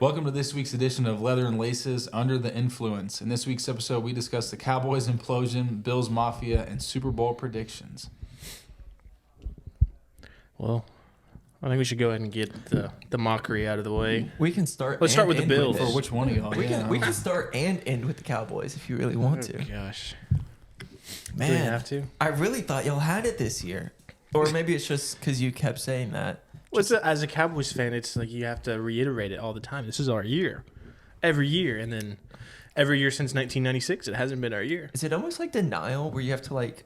Welcome to this week's edition of Leather and Laces Under the Influence. In this week's episode, we discuss the Cowboys implosion, Bills Mafia, and Super Bowl predictions. Well, I think we should go ahead and get the mockery out of the way. We can start. Let's start with the Bills. For which one of y'all? We can start and end with the Cowboys if you really want to. Gosh, Man, do we have to? I really thought y'all had it this year, or maybe it's just because you kept saying that. As a Cowboys fan, it's like you have to reiterate it all the time. This is our year, every year, and then every year since 1996, it hasn't been our year. Is it almost like denial where you have to like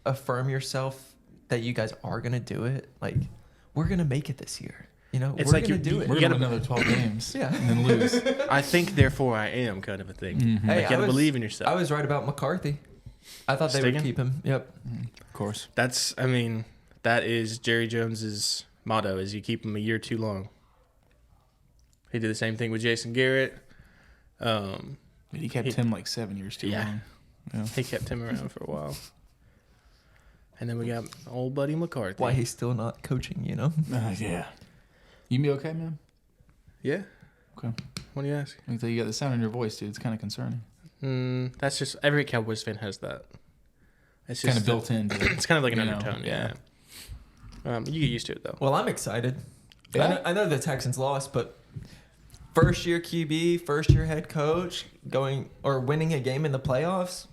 affirm yourself that you guys are gonna do it? Like, we're gonna make it this year. You know, It's we're like gonna do it. We're going to win another 12 games Yeah. and then lose. I think, therefore, I am kind of a thing. Mhm. Hey, You gotta believe in yourself. I was right about McCarthy. I thought they would Sticking? keep him. Yep. Of course. That is Jerry Jones's motto: is you keep him a year too long. He did the same thing with Jason Garrett. He kept him like 7 years too long. Yeah. He kept him around for a while. And then we got old buddy McCarthy. Why he's still not coaching? You know. Yeah. You be okay, man? Yeah. Okay. What do you ask? I can tell you got the sound in your voice, dude. It's kind of concerning. That's just every Cowboys fan has that. It's Kind just of built in. It's kind of like an you know, undertone. yeah. You get used to it though. Well, I'm excited. Yeah. I know the Texans lost, but first year QB, first year head coach, winning a game in the playoffs,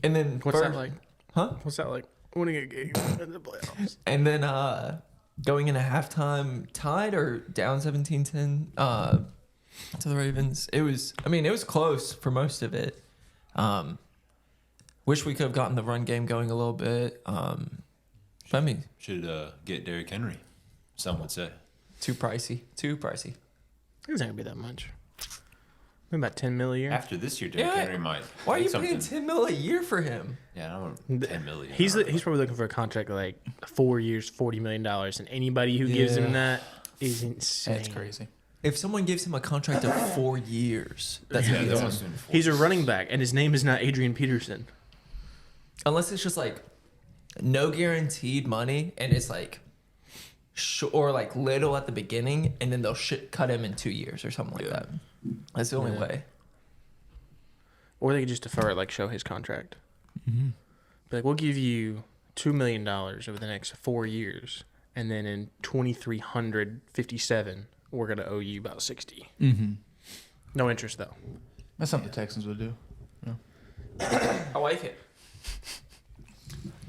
and then What's that like? Huh? What's that like? Winning a game in the playoffs. And then going into halftime tied or down 17-10 to the Ravens. It was close for most of it. Wish we could have gotten the run game going a little bit. I mean, should get Derrick Henry. Some would say too pricey. It's not gonna be that much. Maybe about $10 million a year. after this year, Derrick Henry might. Why are you make something. paying $10 million a year for him? Yeah, I want $10 million. He's probably looking for a contract like 4 years, $40 million, and anybody who gives him that is insane. That's crazy. If someone gives him a contract of 4 years, that's yeah, what he that gets. one's doing 4 He's a years. running back, and his name is not Adrian Peterson. Unless it's just like no guaranteed money, and it's like or like little at the beginning, and then they'll cut him in 2 years or something like that. That's the only way. Or they could just defer it, like show his contract. Mm-hmm. But like, we'll give you $2 million over the next 4 years, and then in 2357, we're gonna owe you about 60. Mm-hmm. No interest though. That's something the Texans would do. I like it.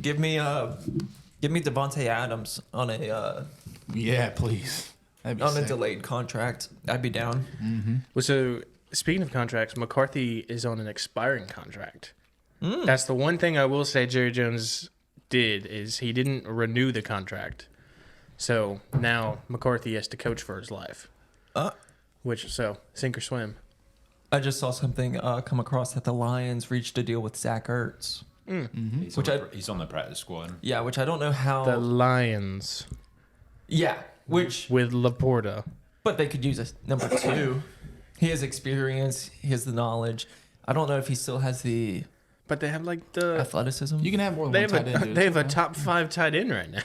Give me Devontae Adams on a Yeah, please. That'd be on sick. a delayed contract. I'd be down. Mm-hmm. Well, so speaking of contracts, McCarthy is on an expiring contract. Mm. That's the one thing I will say Jerry Jones did is he didn't renew the contract. So now McCarthy has to coach for his life. So sink or swim. I just saw something come across that the Lions reached a deal with Zach Ertz. Mm-hmm. He's on the practice squad. Yeah, which I don't know how. The Lions Yeah, which with Laporta. but they could use a number 2. He has experience. He has the knowledge. I don't know if he still has the But they have like the athleticism. You can have more than they one have tight end. dude. they have a It's top 5 tight end right now.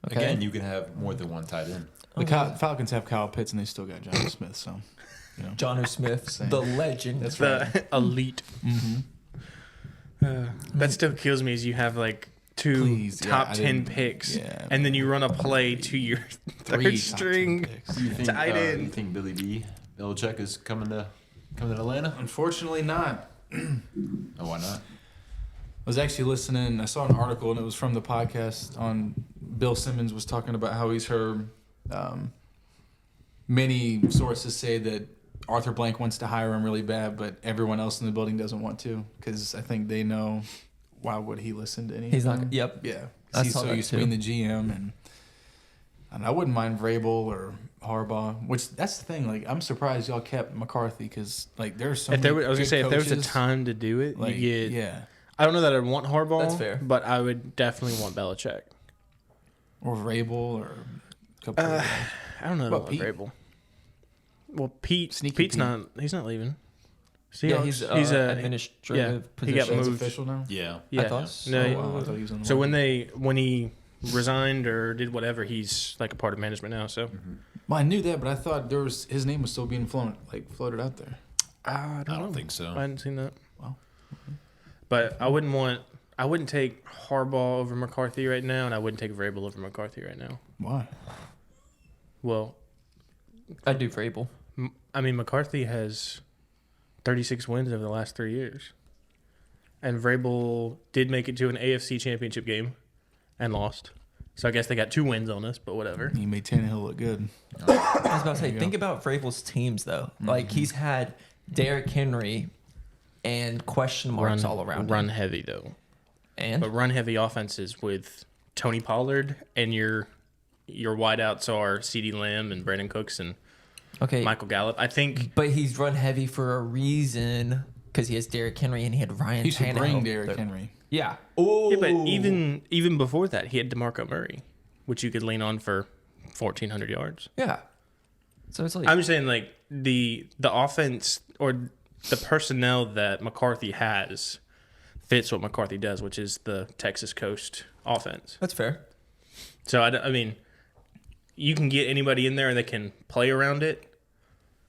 Okay. Again, you can have more than one tight end. The Falcons have Kyle Pitts, and they still got John Smith, so, you know. John O. Smith, Same. the legend. That's The elite. Mm-hmm. That still kills me. Is you have like 2 Please, yeah, top I 10 didn't- picks, yeah. and then you run a play to your 3 third top 10 string picks. You think, tight end. You think Billy B. Belichick is coming to Atlanta? Unfortunately not. Oh, why not? I was actually listening. I saw an article, and it was from the podcast on Bill Simmons was talking about how he's heard many sources say that Arthur Blank wants to hire him really bad, but everyone else in the building doesn't want to because I think they know why would he listen to anything. He's not. Yep. Yeah. I He's saw so that used to too. being the GM, and I wouldn't mind Vrabel or Harbaugh. Which that's the thing. Like I'm surprised y'all kept McCarthy because like there's so If many there, I was gonna good say if there was a coaches, time to do it, like, you get. yeah, I don't know that I'd want Harbaugh. That's fair. But I would definitely want Belichick. or Vrabel or a couple. of I don't know What, about Pete? Vrabel. Well, Pete's Pete. not. He's not leaving. Yeah, Seahawks, he's a administrative he got position. That's moved. official now. Yeah. Yeah. I thought so. No, Oh, he- wow, I thought he was on the So board. when he resigned or did whatever, he's like a part of management now. So Mm-hmm. Well, I knew that, but I thought his name was still being floated out there. I don't know. think so. I hadn't seen that. Wow. But I wouldn't take Harbaugh over McCarthy right now, and I wouldn't take Vrabel over McCarthy right now. Why? Well, I do Vrabel. I mean, McCarthy has 36 wins over the last 3 years. And Vrabel did make it to an AFC championship game and lost. So I guess they got 2 wins on us, but whatever. He made Tannehill look good. I was about to say, think about Vrabel's teams, though. Like, he's had Derrick Henry and question marks all around Run him. heavy, though. And? But run heavy offenses with Tony Pollard and your wideouts are CeeDee Lamb and Brandon Cooks and Michael Gallup. I think. But he's run heavy for a reason because he has Derrick Henry and he had Ryan He should Tannehill. bring Derrick Henry. Yeah. Yeah, but even before that, he had DeMarco Murray, which you could lean on for 1,400 yards. Yeah. So it's like I'm just saying, like the offense or the personnel that McCarthy has fits what McCarthy does, which is the Texas Coast offense. that's fair. So I mean, you can get anybody in there and they can play around it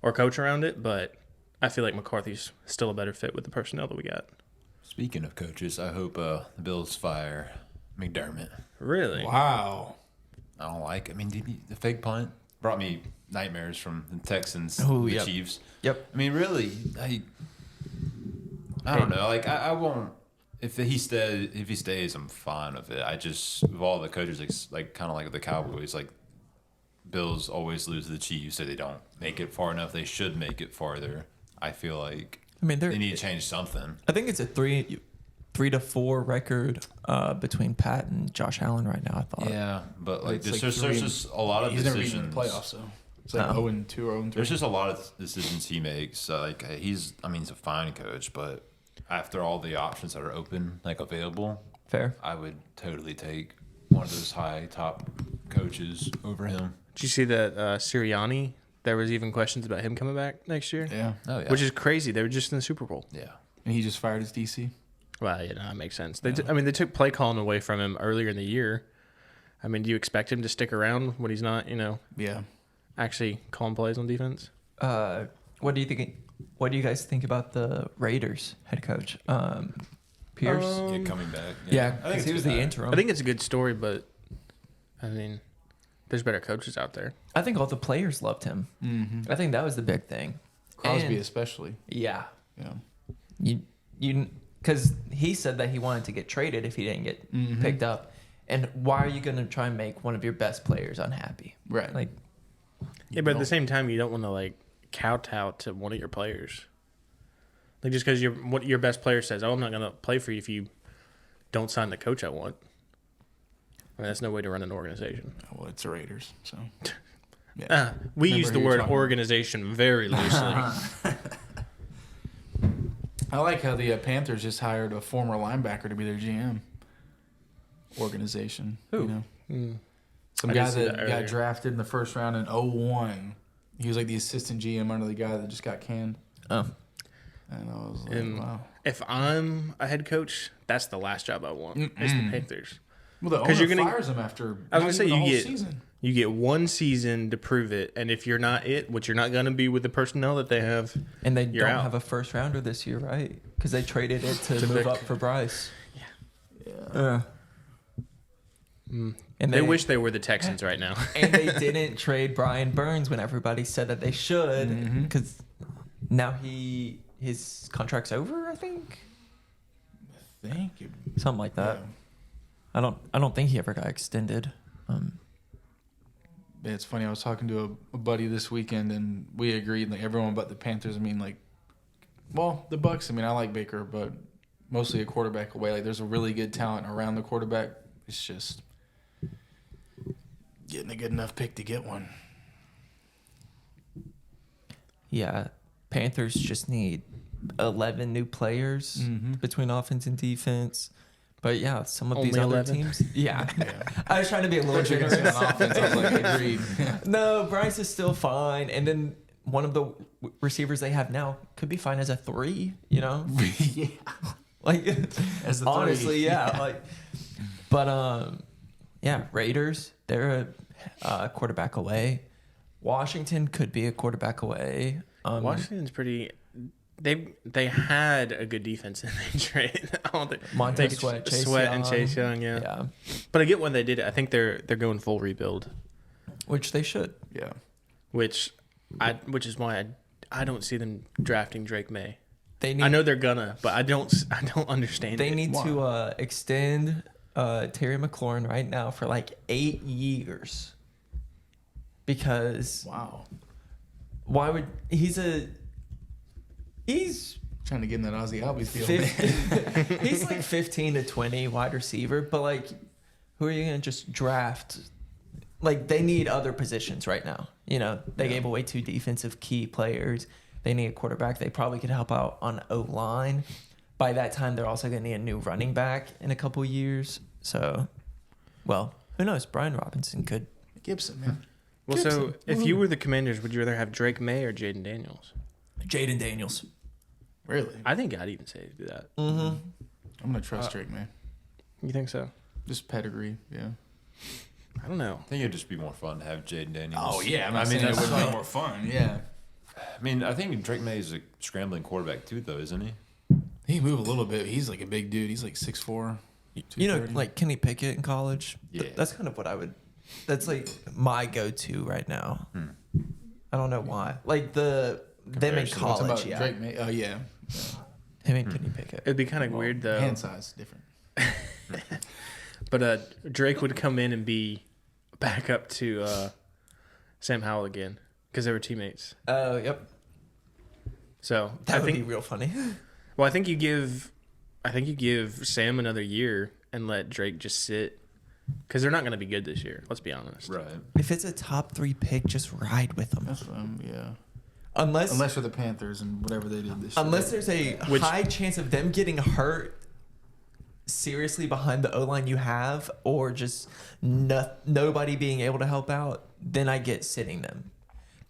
or coach around it, but I feel like McCarthy's still a better fit with the personnel that we got. Speaking of coaches, I hope the Bills fire McDermott. Really? Wow. I don't like. I mean, the fake punt brought me nightmares from the Texans, Oh, the yep. Chiefs. Yep. I mean, really, I don't know. Like, I won't. If he stays, I'm fine with it. I just, with all the coaches, like kind of like the Cowboys, like Bills always lose to the Chiefs, so they don't make it far enough. They should make it farther. I feel like I mean, they need to change something. I think it's a 3-4 record between Pat and Josh Allen right now. I thought. Yeah, but like It's there's just a lot of He's never decisions. been in the playoffs, so it's like 0-2 or 0-3. There's just a lot of decisions he makes. Like he's a fine coach, but after all the options that are open, like available, Fair. I would totally take one of those high top coaches over him. Did you see that Sirianni? There was even questions about him coming back next year. Yeah. Oh yeah, Which is crazy. They were just in the Super Bowl. yeah. And he just fired his DC. Well, yeah, no, that makes sense. They they took play calling away from him earlier in the year. I mean, do you expect him to stick around when he's not, Yeah. actually calling plays on defense? What do you think? What do you guys think about the Raiders head coach, Pierce? Yeah, coming back. yeah, I think because it's he was good the hire. interim. I think it's a good story, but I mean, there's better coaches out there. I think all the players loved him. Mm-hmm. I think that was the big thing. Crosby And- especially. Yeah. Yeah. You because he said that he wanted to get traded if he didn't get Mhm. picked up. And why are you going to try and make one of your best players unhappy? Right. Like, Yeah, but at the same time, you don't want to like kowtow to one of your players. Like just because what your best player says, "Oh, I'm not going to play for you if you don't sign the coach I want." I mean, that's no way to run an organization. Well, it's the Raiders, so. Yeah. We Remember use the who you're word talking- organization very loosely. I like how the Panthers just hired a former linebacker to be their GM. Organization. Who? You know? Mm. Some I guy did see that that got earlier. drafted in the first round in 2001. He was like the assistant GM under the guy that just got canned. oh, And I was like, And wow. If I'm a head coach, that's the last job I want. It's the Panthers. Well, the 'Cause owner you're gonna- fires him after I was not gonna say even the you whole get season. you get one season to prove it, and if you're not it, which you're not going to be with the personnel that they have, and they You're don't out. have a first rounder this year, right? Because they traded it to move Vic. up for Bryce. Yeah. And they wish they were the Texans right now. and they didn't trade Brian Burns when everybody said that they should, Mhm. because now his contract's over. I think Thank you. something like that. Yeah. I don't think he ever got extended. Yeah, it's funny. I was talking to a buddy this weekend, and we agreed, like everyone but the Panthers. I mean, like, well, the Bucks. I mean, I like Baker, but mostly a quarterback away. Like, there's a really good talent around the quarterback. It's just getting a good enough pick to get one. Yeah, Panthers just need 11 new players Mhm. between offense and defense. But yeah, some of Only these other 11? teams. Yeah. I was trying to be a little But you're gonna generous. say on offense. I was like, agreed. No, Bryce is still fine. And then one of the receivers they have now could be fine as a 3, you know? yeah. Like, As the honestly, 3. yeah. Like, but, yeah, Raiders, they're a quarterback away. Washington could be a quarterback away. Washington's pretty. They had a good defense and they traded. I don't think Montez Sweat, Chase Young. and Chase Young. Yeah. Yeah, But I get when they did it. I think they're going full rebuild, which they should. Yeah. which is why I don't see them drafting Drake May. They need. I know they're gonna, but I don't understand. They it. need Why? to extend Terry McLaurin right now for like 8 years. Because Wow. why would he's Trying to get in that Ozzy Albies deal. Man. he's like 15 to 20 wide receiver, but like who are you gonna just draft? Like they need other positions right now. You know, they gave away 2 defensive key players. They need a quarterback. They probably could help out on O-line. By that time, they're also gonna need a new running back in a couple years. So, well, who knows? Brian Robinson could. Gibson, man. Well, so if you were the Commanders, would you rather have Drake May or Jaden Daniels? Jaden Daniels. Really? I think I'd even say do that. Mm-hmm. I'm gonna trust Drake, man. You think so? Just pedigree, yeah. I don't know. I think it'd just be more fun to have Jaden Daniels. Oh yeah, I mean, it that's would like, be more fun. Yeah. I mean, I think Drake May is a scrambling quarterback too, though, isn't he? He can move a little bit. He's like a big dude. He's like 6'4". You know, like Kenny Pickett in college. Yeah. That's kind of what I would. That's like my go-to right now. I don't know why. Like them in Comparison. What's college, about yeah. Drake May? Oh yeah. Him and Kenny Pickett. It'd be kind of weird though. Hand size different. But Drake would come in and be back up to Sam Howell again because they were teammates. Oh, yep. So That I would think. be real funny. Well, I think you give Sam another year and let Drake just sit because they're not going to be good this year. Let's be honest. Right. If it's a top 3 pick, just ride with them. That's yeah. Unless Unless you're the Panthers and whatever they did this year. unless there's a high chance of them getting hurt seriously behind the O-line you have, or just nobody being able to help out, then I get sitting them.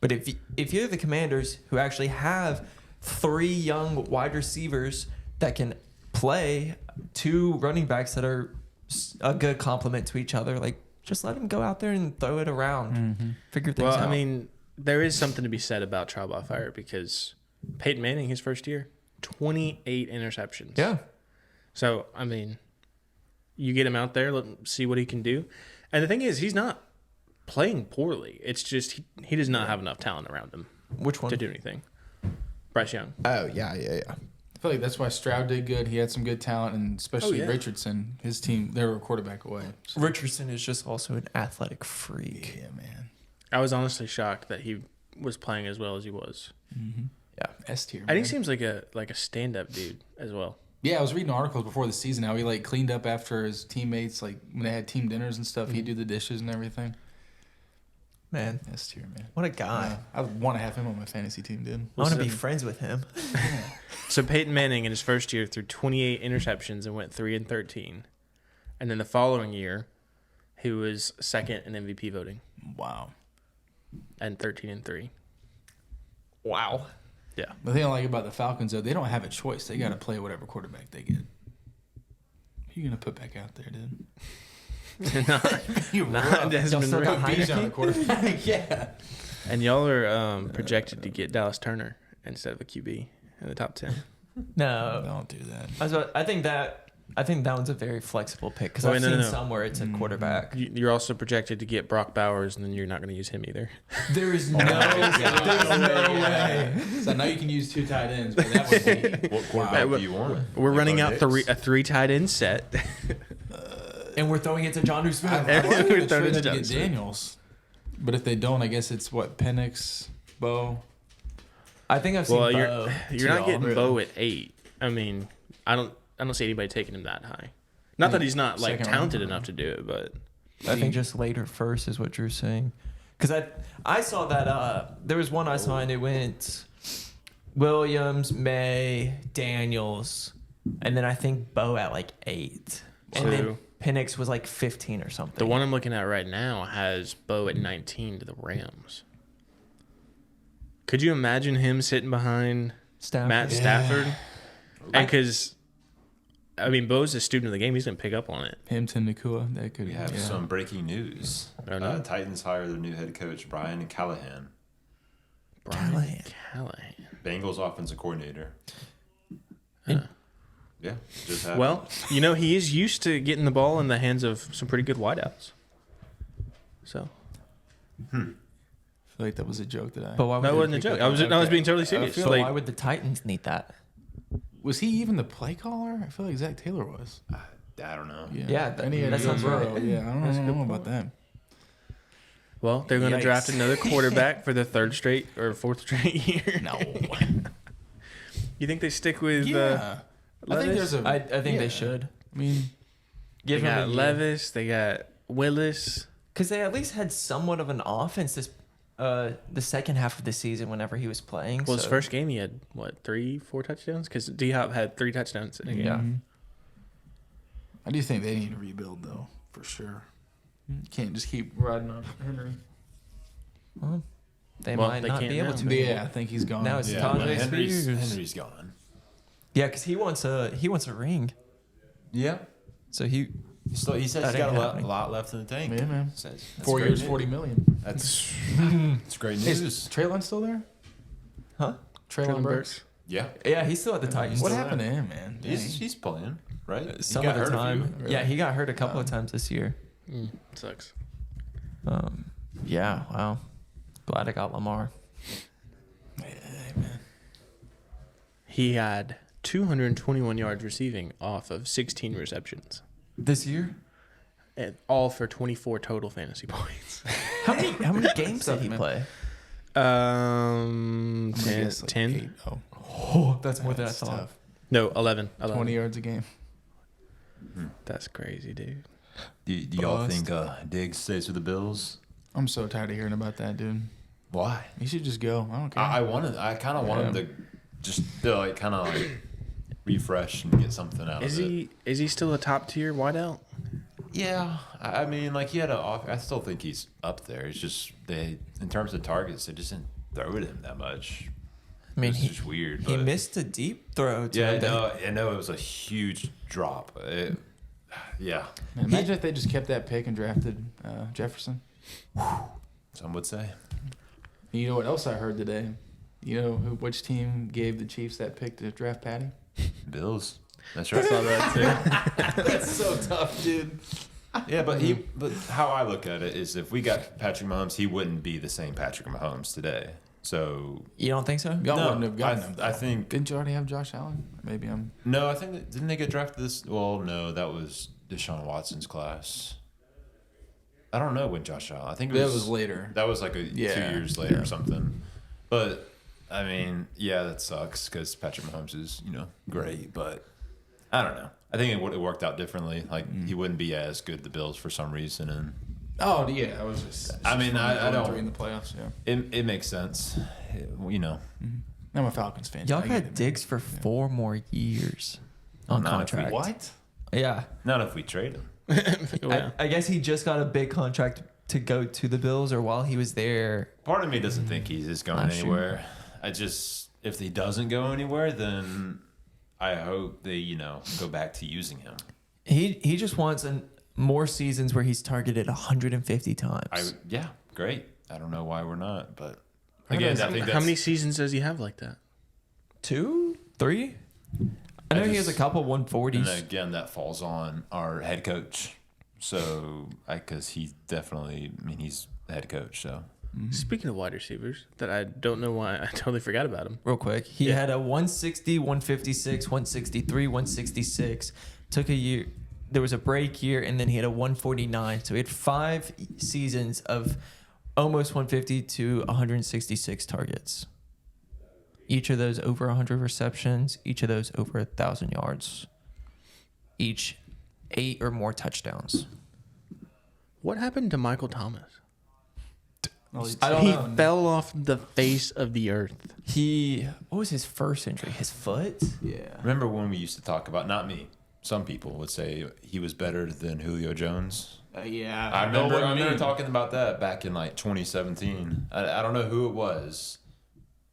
But if you're the Commanders who actually have 3 young wide receivers that can play, 2 running backs that are a good complement to each other, like just let them go out there and throw it around, figure things out. Well, I mean, there is something to be said about trial by fire because Peyton Manning, his first year, 28 interceptions. yeah. So, I mean, you get him out there, let him see what he can do. And the thing is, he's not playing poorly. It's just he does not have enough talent around him Which one? to do anything. Bryce Young. Oh, yeah. I feel like that's why Stroud did good. He had some good talent, and especially yeah. Richardson. His team, they were a quarterback away. So. Richardson is just also an athletic freak. Yeah, man. I was honestly shocked that he was playing as well as he was. Yeah. S tier. And he seems like a stand-up dude as well. Yeah, I was reading articles before the season how he like cleaned up after his teammates, like when they had team dinners and stuff. He'd do the dishes and everything. Man, S tier, man. what a guy. Yeah, I want to have him on my fantasy team, dude. I want to be Listen. friends with him. So Peyton Manning in his first year threw 28 interceptions and went 3-13. And then the following year, he was second in MVP voting Wow. and 13-3. Wow. Yeah. The thing I like about the Falcons, though, they don't have a choice. They got to play whatever quarterback they get. Who you gonna put back out there, dude? Not Desmond still got Ridder. Bijan, the quarterback. Yeah. And y'all are projected to get Dallas Turner instead of a QB in the top 10. No. Don't do that. I think that one's a very flexible pick because Wait, I've no, seen no. somewhere it's a quarterback. You're also projected to get Brock Bowers, and then you're not going to use him either. There is no way. So I know you can use 2 tight ends, but that would be. What quarterback do you want? We're running Bo out Nix? a 3 tight end set. And we're throwing it to John I Smith. like We're to throwing trade it them to to get Johnson. Daniels, but if they don't, I guess it's what Penix, Bo. I think I've seen Well, Bo. you're not getting Really? Bo at 8. I mean, I don't see anybody taking him that high. Not that he's not like Second talented round. enough to do it, but I think just later first is what Drew's saying. Because I saw that there was one I saw and it went Williams, May, Daniels, and then I think Bo at like 8. And then True. Penix was like 15 or something. the one I'm looking at right now has Bo at 19 to the Rams. Could you imagine him sitting behind Stafford. Matt Stafford? And because I mean, Bo's a student of the game. He's gonna pick up on it. Him to Nakua, that could We have some breaking news. Oh, no? Titans hire their new head coach, Brian Callahan. Callahan. Bengals offensive coordinator. Yeah, just happened. Well, he is used to getting the ball in the hands of some pretty good wideouts. So I feel like that was a joke that I. But why would that wasn't a joke. I was being totally serious. so why would the Titans need that? Was he even the play caller? I feel like Zach Taylor was. I don't know. Yeah, and he had that Joe sounds Burrow. right. Yeah, I don't know about that. Well, they're going to Yikes. draft another quarterback for the third straight or fourth straight year. No. You think they stick with Yeah. I think Levis? there's a. I think yeah. they should. I mean, They Give him got a year. Levis. They got Willis. Because they at least had somewhat of an offense the second half of the season whenever he was playing. Well, his so- first game he had, 3-4 touchdowns? Because D-Hop had 3 touchdowns in a game. Yeah. I do think they need to rebuild though, for sure. You can't just keep riding on Henry. Well, they Well, might they not can't be able now. to. Yeah, I think he's gone. Now it's Yeah, Tajay but Henry's Spears. gone. Yeah, because he wants a ring. Yeah. So he He says he's That got ain't a happening. lot left in the tank. Yeah, man. Says, that's 4 great years, news. 40 million. That's great Is news. Traylon still there? huh? Traylon Burks. Yeah. Yeah, he's still at the Titans. What still happened to there. him, man? Dang. He's playing, right? He Some got of the hurt a time. few. really? Yeah, he got hurt a couple of times this year. Sucks. Yeah, wow. Glad I got Lamar. Hey, man. He had 221 yards receiving off of 16 receptions. This year? And all for 24 total fantasy points. How many games did he man. play? 10. I'm gonna guess like 10? 8. Oh, Oh, that's more than I that's thought. tough. No, 11. 20 yards a game. That's crazy, dude. Do y'all Bust. think Diggs stays with the Bills? I'm so tired of hearing about that, dude. Why? He should just go. I don't care. I kind of want him to just kind of refresh and get something out Is of it. he still a top tier wideout? Yeah, I mean, like he had I still think he's up there. It's just in terms of targets, they just didn't throw at him that much. I mean, It's he just weird. he but- missed a deep throw. To Yeah, him I know it was a huge drop. Yeah, Man, imagine if they just kept that pick and drafted Jefferson. some would say. You know what else I heard today? You know which team gave the Chiefs that pick to draft Patty? Bills. That's right. That's so tough, dude. Yeah, but how I look at it is, if we got Patrick Mahomes, he wouldn't be the same Patrick Mahomes today. So You don't think so? Y'all No, wouldn't have gotten him. I though. think- Didn't you already have Josh Allen? Maybe I'm. no, I think didn't they get drafted this? Well, no, that was Deshaun Watson's class. I don't know when Josh Allen. I think it That was, was later. That was like 2 Yeah, years later yeah. or something. But I mean, yeah, that sucks because Patrick Mahomes is great, but I don't know. I think it would have worked out differently. Like he wouldn't be as good at the Bills for some reason, and Oh yeah, I was just. I mean, I don't- 3 in the playoffs. Yeah. it makes sense. I'm a Falcons fan. Y'all I get got it. Diggs for 4 more years on Not if we- contract. What? Yeah. Not if we trade him. I guess he just got a big contract to go to the Bills, or while he was there. Part of me doesn't think he's just going Last year. anywhere. If he doesn't go anywhere, then I hope they go back to using him. He just wants more seasons where he's targeted 150 times. Yeah, great. I don't know why we're not, but How again, does- I think How many seasons does he have like that? 2, 3. I know he has a couple 140s. And then again, that falls on our head coach. So, because he's definitely, he's the head coach. So, Speaking of wide receivers, that I don't know why I totally forgot about him. Real quick, he had a 160, 156, 163, 166. Took a year. There was a break year, and then he had a 149. So he had 5 seasons of almost 150 to 166 targets. Each of those over 100 receptions. Each of those over 1,000 yards. Each 8 or more touchdowns. What happened to Michael Thomas? I don't He know. fell off the face of the earth. What was his first injury? His foot? Yeah. remember when we used to talk about, not me, some people would say he was better than Julio Jones? Yeah. I remember talking about that back in like 2017. I don't know who it was.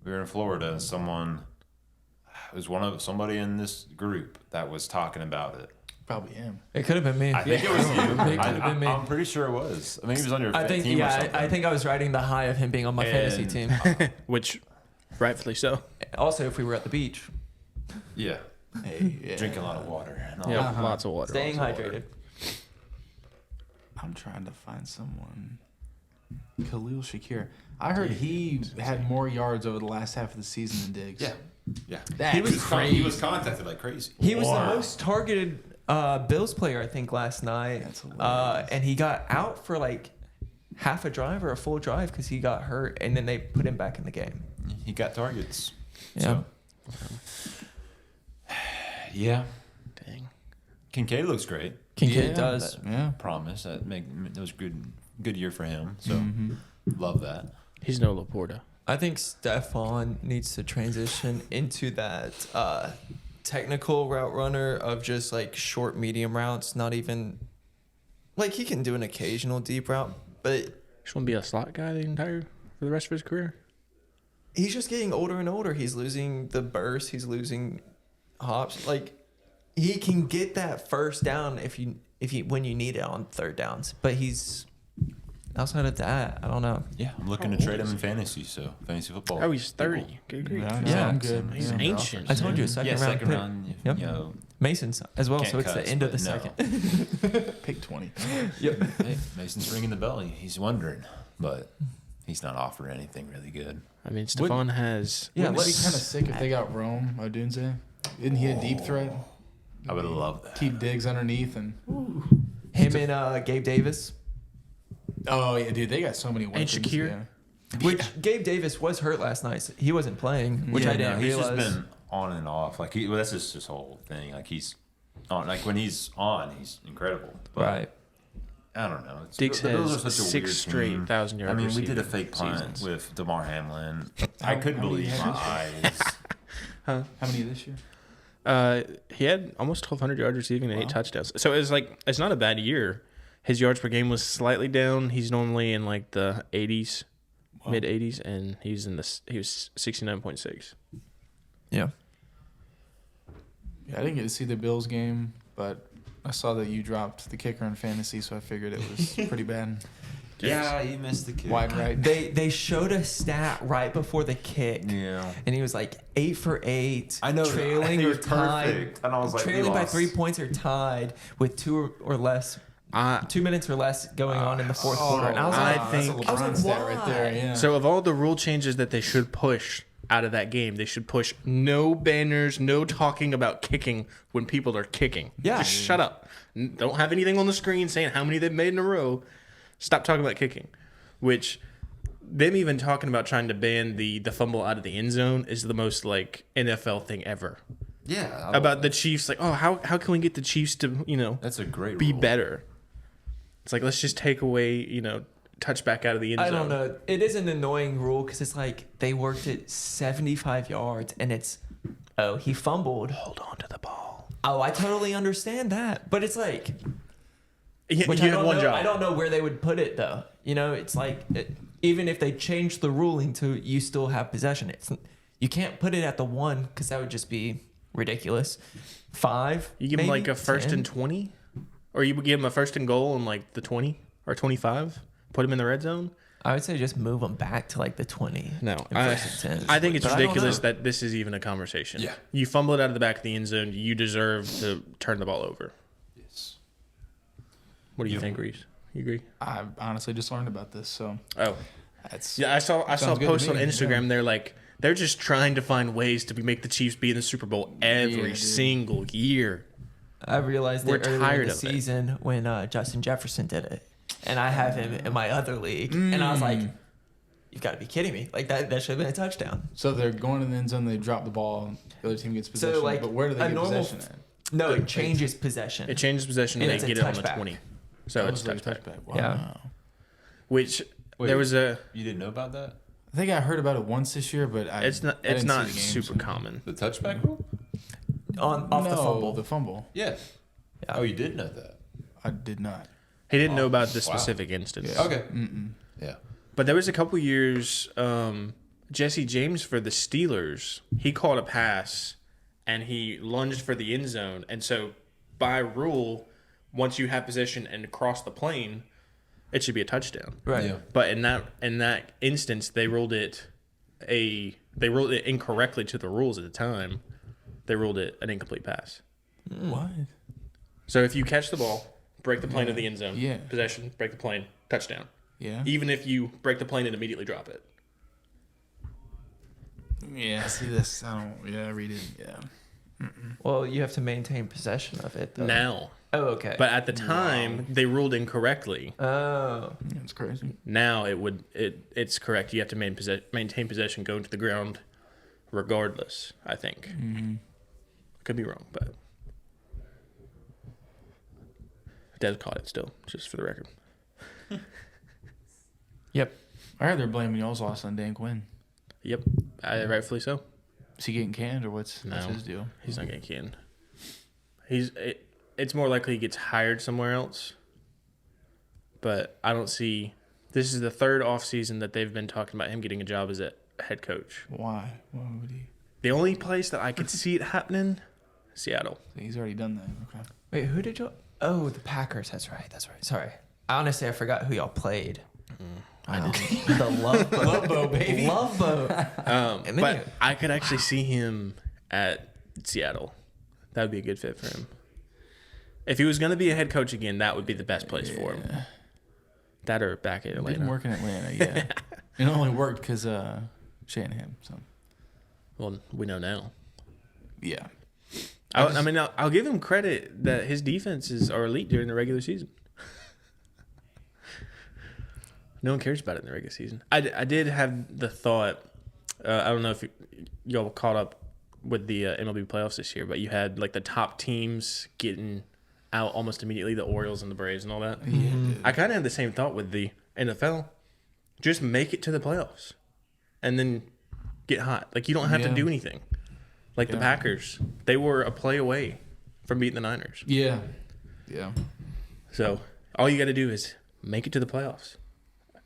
We were in Florida and someone, it was somebody in this group that was talking about it. Probably him. It could have been me. I think it was you. It could have been me. I'm pretty sure it was. I think he was on your I think, team or something. I think I was riding the high of him being on my fantasy team. Which, rightfully so. Also, if we were at the beach, Yeah. Hey, yeah. Drinking a lot of water. And all Yeah, that. lots of water. staying lots of water. hydrated. I'm trying to find someone. Khalil Shakir. I heard he had more yards over the last half of the season than Diggs. Yeah. Yeah. That He was is crazy. He was contacted like crazy. He was the most targeted Bills player, I think, last night. That's hilarious. And he got out for like half a drive or a full drive because he got hurt, and then they put him back in the game. He got targets. Yeah. Yeah. Dang. Kincaid looks great. Kincaid Yeah, does. Yeah. Promise. That was good year for him. So Mm-hmm. love that. He's no Laporta. I think Stephon needs to transition into that technical route runner of just like short, medium routes. Not even like he can do an occasional deep route, but Just want to be a slot guy for the rest of his career. he's just getting older and older. He's losing the burst. He's losing hops. Like he can get that first down if you when you need it on third downs. But he's outside of that, I don't know. Yeah, I'm looking to trade him in fantasy. So fantasy football. Oh, he's 30. Good grief. Yeah, Yeah. I'm good. He's Yeah. ancient. I told you a second Yeah, round second pick. round. Yep. You know, Mason's as well, Can't so it's the cuss, end of the but no. second. Pick 20. Yep. hey, Mason's ringing the bell. He's wondering, but he's not offering anything really good. I mean, Stephon has. Yeah, Wouldn't it be let's- kind of sick if they got Rome Odunze? Isn't he a deep threat? I would love that. Keep Diggs underneath and. Him and Gabe Davis. Oh yeah, dude, they got so many weapons. Shakir? Yeah. Which Gabe Davis was hurt last night. So he wasn't playing, which I didn't he's realize. just been on and off. Like that's just his whole thing. Like he's on. Like when he's on, he's incredible. But Right. I don't know. Diggs the Bills has are such a 6 weird straight team. 1,000-yard I mean, we did a receiving fake punt seasons. with DeMar Hamlin. I couldn't how many believe had my this eyes. How many this year? He had almost 1,200 yards receiving and 8 Wow. touchdowns. So it's not a bad year. His yards per game was slightly down. He's normally in like the 80s, Wow. mid 80s, and he was 69.6. Yeah. Yeah, I didn't get to see the Bills game, but I saw that you dropped the kicker in fantasy, so I figured it was pretty bad. Yeah, he missed the kick. Wide right. They showed a stat right before the kick. Yeah. And he was like 8 for 8. I know. Trailing He or was tied. perfect. And I was like, we Trailing by lost. 3 points or tied with 2 or less, 2 minutes or less going on in the fourth quarter. And I was I like, think- that's a LeBron stat right there. why? Yeah. So of all the rule changes that they should push out of that game, they should push no banners, no talking about kicking when people are kicking. Yeah. Just shut up. Don't have anything on the screen saying how many they've made in a row. Stop talking about kicking. Which, them even talking about trying to ban the fumble out of the end zone is the most like NFL thing ever. Yeah. About the Chiefs, like, oh, how can we get the Chiefs to, That's a great be rule. better? It's like, let's just take away, touchback out of the end zone. I don't know. It is an annoying rule because it's like they worked it 75 yards and it's, oh, he fumbled. Hold on to the ball. Oh, I totally understand that. But it's like, You which I have don't one know, job. I don't know where they would put it though. It's like even if they change the ruling to you still have possession, you can't put it at the 1 because that would just be ridiculous. 5. You give him maybe, like a first 10. and 20, or you would give him a first and goal on like the 20 or 25. Put him in the red zone. I would say just move them back to like the 20. No, and first and 10. I think it's But I don't ridiculous know. that this is even a conversation. Yeah. You fumble it out of the back of the end zone. You deserve to turn the ball over. Yes. What do you Yeah. think, Reese? You agree? I honestly just learned about this, so Oh, that's yeah. I saw a Sounds good to post on me, Instagram. yeah. They're just trying to find ways to make the Chiefs be in the Super Bowl every dude. single year. I realized We're it earlier in tired the of it. season when Justin Jefferson did it. And I have him in my other league. And I was like, you've got to be kidding me. Like, that should have been a touchdown. So they're going in the end zone, they drop the ball, the other team gets possession. like, but where do a they get normal possession at? No, it changes possession. It changes possession And and it's they a get it on the touchback. 20. So it's like a touchback. Wow. Yeah. Which Wait. there was a. You didn't know about that? I think I heard about it once this year, but It's not. I It's didn't not see the game, super so- common. The touchback rule? Off the fumble. The fumble. Yeah. Yeah. Oh, you did know that? I did not. He didn't know about the wow. specific instance. Yeah. Okay. Mm-mm. Yeah. But there was a couple years, Jesse James for the Steelers, he caught a pass and he lunged for the end zone. And so, by rule, once you have possession and cross the plane, it should be a touchdown. Right. Yeah. But in that instance, they ruled it incorrectly to the rules at the time. They ruled it an incomplete pass. What? So if you catch the ball, break the plane to the end zone, Yeah. possession, break the plane, touchdown. Yeah. Even if you break the plane and immediately drop it. Yeah. See this? I don't. Yeah. Read it. Yeah. Well, you have to maintain possession of it, though. Now. Oh, okay. But at the time, they ruled incorrectly. Oh. That's crazy. Now it's correct. You have to maintain possession going to the ground regardless, I think. Could be wrong, but Des caught it still, just for the record. Yep. I heard they're blaming y'all's loss on Dan Quinn. Yep, rightfully so. Is he getting canned or what's No. his deal? He's not getting canned. It's more likely he gets hired somewhere else. But I don't see. This is the third offseason that they've been talking about him getting a job as a head coach. Why? Why would he? The only place that I could see it happening, Seattle. He's already done that. Okay. Wait, who did you? Oh, the Packers. That's right. Sorry. Honestly, I forgot who y'all played. I did. The Love Boat. Love Boat, baby. Love Boat. And then But I could actually see him at Seattle. That would be a good fit for him. If he was going to be a head coach again, that would be the best place for him. That or back at It Atlanta. didn't work in Atlanta. Yeah. It only worked because Shanahan. So. Well, we know now. Yeah. I mean, I'll give him credit that his defenses are elite during the regular season. No one cares about it in the regular season. I did have the thought, I don't know if y'all caught up with the MLB playoffs this year, but you had like the top teams getting out almost immediately, the Orioles and the Braves and all that. Yeah. I kind of had the same thought with the NFL. Just make it to the playoffs and then get hot. Like, you don't have to Yeah. do anything. Like the Packers, they were a play away from beating the Niners. Yeah. Yeah. So all you got to do is make it to the playoffs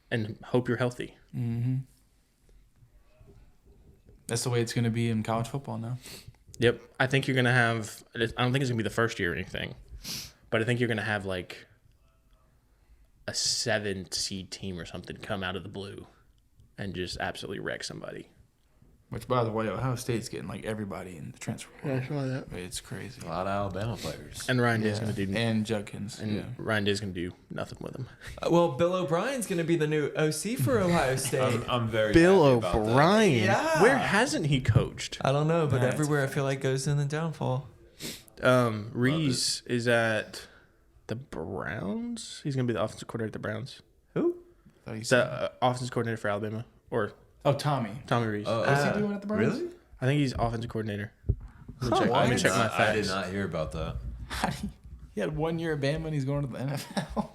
and hope you're healthy. Mm-hmm. That's the way it's going to be in college football now. Yep. I think you're going to have – I don't think it's going to be the first year or anything, but I think you're going to have like a 7-seed team or something come out of the blue and just absolutely wreck somebody. Which, by the way, Ohio State's getting like everybody in the transfer portal. I saw that. It's crazy. A lot of Alabama players. And Ryan Day's going to do – and Judkins. Ryan Day's going to do nothing with him. well, Bill O'Brien's going to be the new OC for Ohio State. I'm very Bill happy about O'Brien. Yeah. Where hasn't he coached? I don't know, but That's everywhere I feel like goes in the downfall. Reese is at the Browns. He's going to be the offensive coordinator at the Browns. Who? Thought he The said, offensive coordinator for Alabama. Or Tommy. Tommy Reese. What's he doing at the Browns? Really? I think he's offensive coordinator. Let me check my facts. I did not hear about that. He had 1 year at Bama and he's going to the NFL.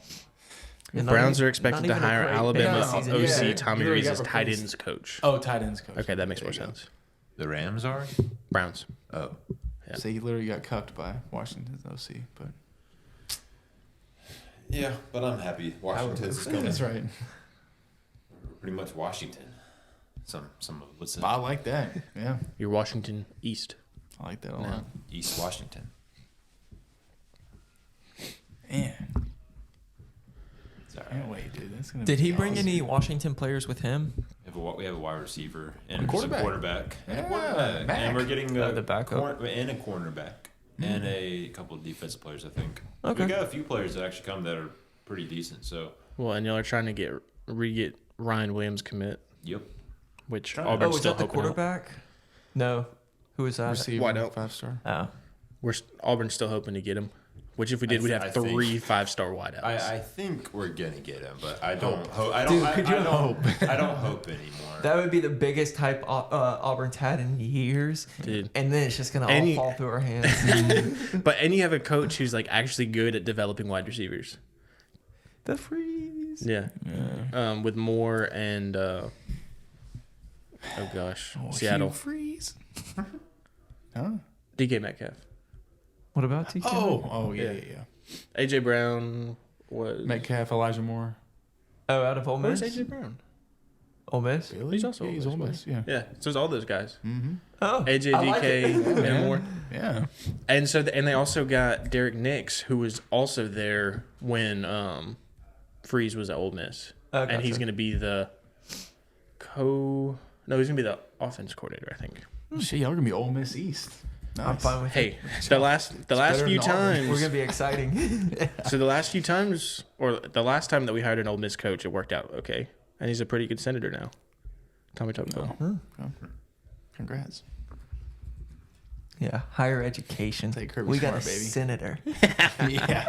The Browns are expected to hire Alabama season. OC Yeah. Tommy He already Reese got as tight replaced. ends coach. Oh, tight ends coach. Okay, that makes more There you go. sense. The Rams are? Browns. Oh. Yeah. So he literally got cuffed by Washington's OC. But Yeah, but I'm happy. Washington's coming. that's right. Pretty much Washington. Some would say I like that. Yeah. You're Washington East. I like that a No. lot. East Washington. Man. Can't wait, dude. That's gonna Did be he bring awesome. any Washington players with him? We have a wide receiver and A quarterback. a quarterback. And a Yeah, quarterback. back. And we're getting The backup. and a cornerback. And a couple of defensive players, I think. Okay. We got a few players that actually come that are pretty decent. So, Well, and y'all are trying to get Ryan Williams commit, yep. which Trying to- Auburn's Oh, was still that the hoping out. quarterback? No. Who was that? Receiver, Wide out. 5-star. Oh. Auburn's still hoping to get him. Which if we did, we'd have I think- 3 5-star wideouts. I think we're gonna get him, but I don't hope. Dude, could you I don't hope anymore. That would be the biggest hype Auburn's had in years. Dude. And then it's just going to Any- all fall through our hands. And you have a coach who's like actually good at developing wide receivers. The freeze. Yeah. With Moore and oh gosh, Seattle. Freeze. Huh? DK Metcalf. What about TK? Oh, yeah. AJ Brown was Metcalf, Elijah Moore. Oh, out of Ole Where's Miss? AJ Brown? Ole Miss. Really? He's also yeah, he's Ole Ole Miss, Miss. Yeah. Yeah, so it's all those guys. Oh, AJ, I like DK, it. and more. Yeah. And so, and they also got Derek Nix, who was also there when Freeze was at Ole Miss, and he's Gotcha. going to be the he's going to be the offense coordinator, I think. Shit, y'all gonna be Ole Miss East. Nice. I'm fine with it. Hey, the last better few than Auburn. times, We're gonna be exciting. so the last few times, or the last time that we hired an Ole Miss coach, it worked out okay, and he's a pretty good senator now. Tommy Tuberville. Oh, congrats. Yeah, higher education. Take Kirby we got a Smart, baby. senator. Yeah.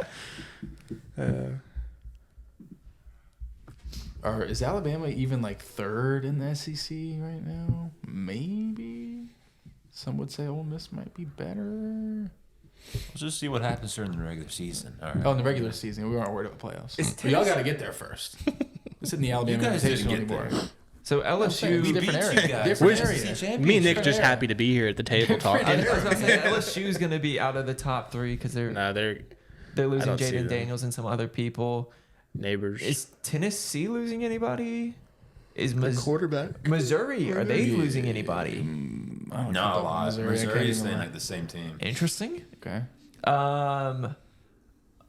Or is Alabama even like third in the SEC right now? Maybe. Some would say Ole Miss might be better. Let's just see what happens during the regular season. All right. Oh, in the regular season, we weren't worried about playoffs. Is But y'all tennis- got to get there first. It's in the Alabama You guys didn't Invitational get anymore. there. So saying, LSU. we different area. Different area. Me and Nick just Different happy to be here at the table talking. I was gonna say LSU is gonna be out of the top 3 because they're No, they're losing don't see Jaden them. Daniels and some other people. neighbors. Is Tennessee losing anybody? Is quarterback. Missouri? Are they losing anybody? I don't Not a know. lot. I can't Missouri is even staying lie. like the same team. Interesting. Okay.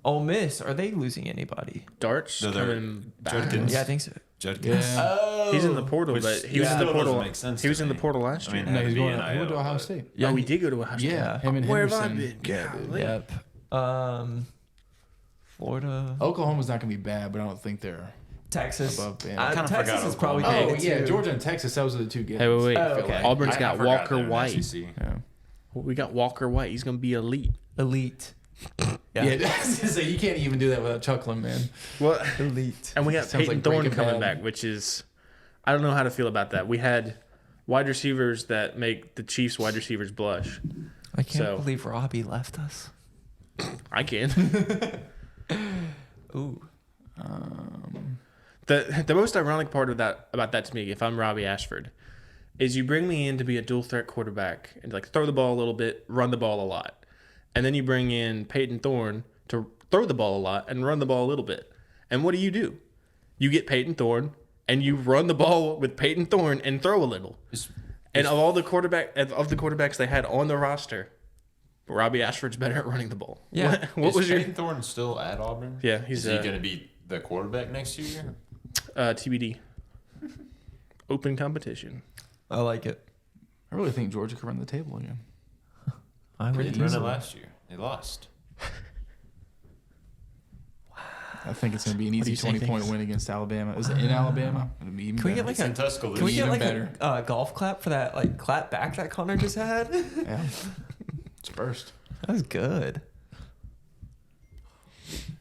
Ole Miss, are they losing anybody? Darts No, they're coming back. Judkins. Yeah, I think so. Judkins. Yeah. Oh, He's in the portal, Which but he was in still the portal. doesn't make sense He was to in the me. portal last I year. mean, No, had he's to be going. an He went to IO, Ohio but- State. Yeah, we did go to Ohio State. Yeah. Him and Where have I Henderson. been? Yeah, dude. Golly. Yep. Florida, Oklahoma's not gonna be bad, but I don't think they're Texas. above Bama. I kinda Texas forgot is probably Oklahoma. gonna Oh get yeah, two. Georgia and Texas. Those are the two games. Hey, wait. Oh, I feel okay. like. Auburn's I got forgot Walker they're in White. SEC. Yeah. We got Walker White. He's gonna be elite. Elite. Yeah. So you can't even do that without chuckling, man. Well, Elite. and we got Sounds Peyton like Thorne Breaking coming Bad. back, which is I don't know how to feel about that. We had wide receivers that make the Chiefs wide receivers blush. I can't So- believe Robbie left us. I can. Ooh. The most ironic part of that about that to me, if I'm Robbie Ashford, is you bring me in to be a dual threat quarterback and like throw the ball a little bit, run the ball a lot, and then you bring in Peyton Thorne to throw the ball a lot and run the ball a little bit. And what do? You get Peyton Thorne and you run the ball with Peyton Thorne and throw a little. And of all the quarterbacks they had on the roster, Robbie Ashford's better at running the ball. Yeah. What was your? Peyton Thorne still at Auburn? Yeah, he's Is he going to be the quarterback next year? TBD. Open competition. I like it. I really think Georgia could run the table again. I They would didn't run it easily. last year. They lost. I think it's going to be an easy do you say 20-point things? win against Alabama. Is it in Alabama? It'll be even Can we get better. like It's in a Tuscaloosa. Can we get Even like better. a golf clap for that like clap back that Connor just had? Yeah. It's first. That was good.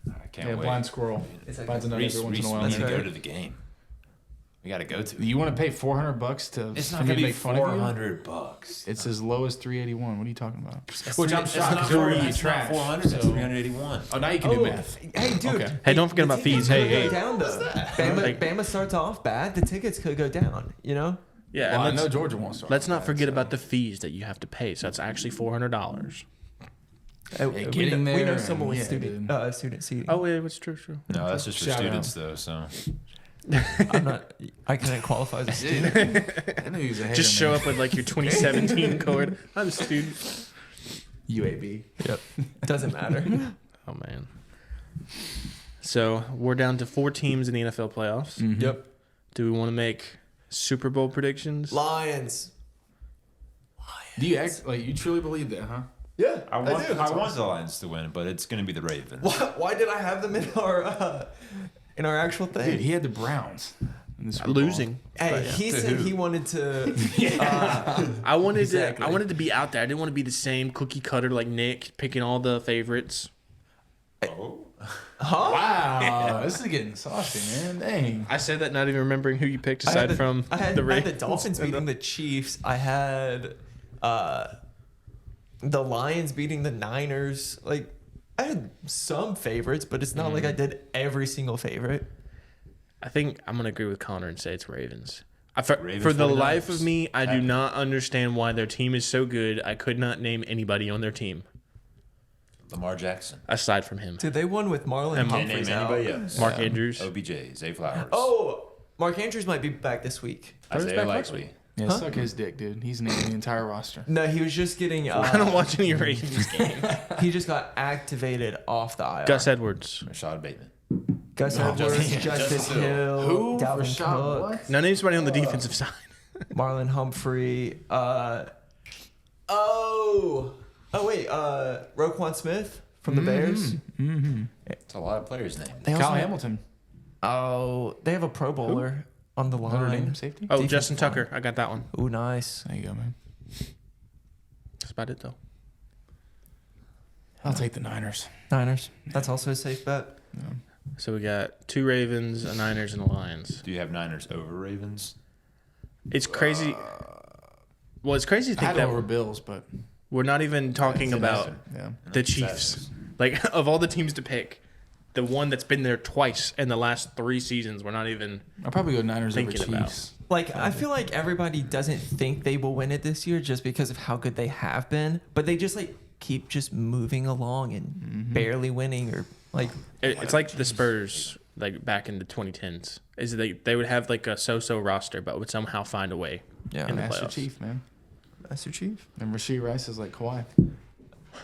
I can't Yeah, wait. blind squirrel. It's like Finds a nut Reese, every once in a while. we need to That's go right. to the game. We got to go to it. You want to pay $400 to It's for not me going to to be make fun of you? $400. It's as low as $381. What are you talking about? Which I'm shocked. because we're It's trash, not 400. It's so- 381. Oh, now you can do math. Hey, dude. Okay. Hey, don't forget the about fees. tickets could Hey, go hey. down though. Bama starts off bad. The tickets could go down. You know. Yeah, Well, I and know let's, Georgia won't start. let's not that, forget so. about the fees that you have to pay. So it's actually $400. We getting know, we know there someone with and- student yeah, student seating. Oh, yeah, it's true. No, that's just for Shout students, though. So I'm not. I couldn't qualify as a student. I knew he was a hater, Just show man. up with like your 2017 card. I'm a student. UAB. Yep. Doesn't matter. Oh, man. So we're down to 4 teams in the NFL playoffs. Yep. Do we want to make Super Bowl predictions? Lions. Do you act like you truly believe that, huh? Yeah, I want do. That's the Lions to win, but it's going to be the Ravens. Why did I have them in our actual thing? Dude, he had the Browns. in the Super Bowl. Losing. Hey, he To said who? he wanted to. I wanted Exactly. to. I wanted to be out there. I didn't want to be the same cookie cutter like Nick, picking all the favorites. Oh. Wow, this is getting saucy, man. Dang. I said that not even remembering who you picked I aside had the, from I had, the I had Ravens. the Dolphins beating the Chiefs. I had the Lions beating the Niners. Like, I had some favorites, but it's not like I did every single favorite. I think I'm gonna agree with Connor and say it's Ravens. Ravens, For the 49ers. life of me, I do Happy. not understand why their team is so good. I could not name anybody on their team Lamar Jackson. aside from him. Dude, they won with Marlon And Can't name Humphreys out. anybody else. Mark Andrews. OBJ, Zay Flowers. Oh, Mark Andrews might be back this week. Isaiah Likely. Yeah, Huh? suck his dick, dude. He's naming the entire roster. No, he was just getting. I don't watch any Ravens games. He just got activated off the IR. Gus Edwards. Rashad Bateman. Gus No, Edwards, Justice Justice Hill. Hill, Who? Dalvin Rashad Cook, what? No, name somebody on the defensive side. Marlon Humphrey. Roquan Smith from the Bears. Mm-hmm. It's a lot of players' names. They also Kyle have- Hamilton. Oh, they have a Pro Bowler on the Notre Dame line. safety. Oh, Defensive Justin line. Tucker. I got that one. Ooh, nice. There you go, man. That's about it, though. I'll take the Niners. Niners. That's also a safe bet. Yeah. So we got 2 Ravens, a Niners, and a Lions. Do you have Niners over Ravens? It's crazy. Well, it's crazy to I think had that over Bills, but we're not even talking It's about innocent. yeah. the Chiefs. Like, of all the teams to pick, the one that's been there twice in the last 3 seasons, we're not even. I'll probably go Niners over Thinking about. Chiefs. Like, I feel like everybody doesn't think they will win it this year just because of how good they have been, but they just like keep just moving along and barely winning or like. It's like the Spurs, like back in the 2010s. Is they would have like a so-so roster, but would somehow find a way. Yeah, in the Master playoffs. Chief, man. Master Chief. And Rasheed Rice is like Kawhi.